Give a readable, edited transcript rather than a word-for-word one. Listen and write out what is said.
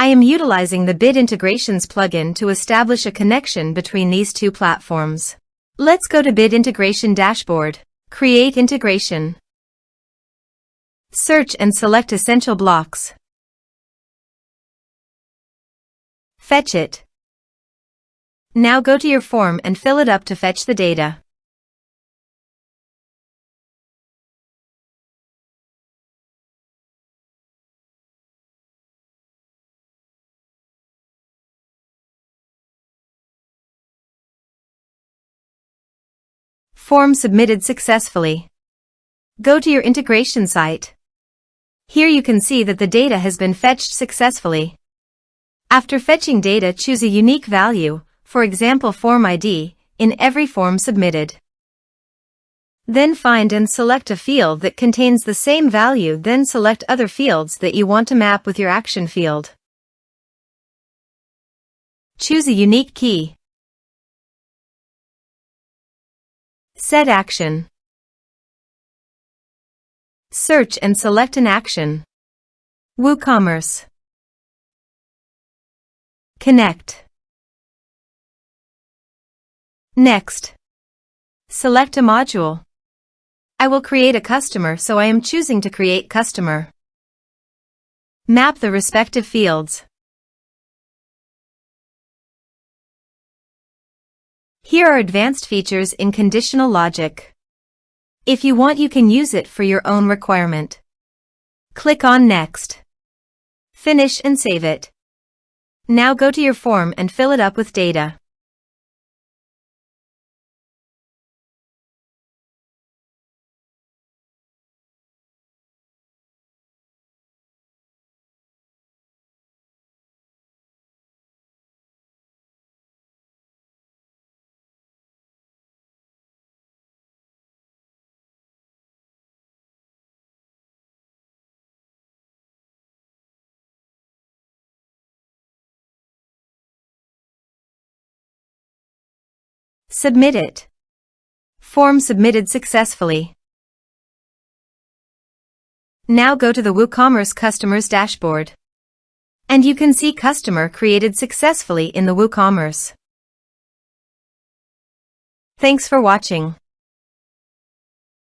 I am utilizing the Bit Integrations plugin to establish a connection between these two platforms. Let's go to Bit Integration Dashboard. Create integration. Search and select Essential Blocks. Fetch it. Now go to your form and fill it up to fetch the data. Form submitted successfully. Go to your integration site. Here you can see that the data has been fetched successfully. After fetching data, choose a unique value, for example form ID, in every form submitted. Then find and select a field that contains the same value, then select other fields that you want to map with your action field. Choose a unique key. Set action. Search and select an action. WooCommerce. Connect. Next. Select a module. I will create a customer, so I am choosing to create customer. Map the respective fields. Here are advanced features in conditional logic. If you want, you can use it for your own requirement. Click on Next. Finish and save it. Now go to your form and fill it up with data. Submit it. Form submitted successfully. Now go to the WooCommerce Customers dashboard. And you can see customer created successfully in the WooCommerce. Thanks for watching.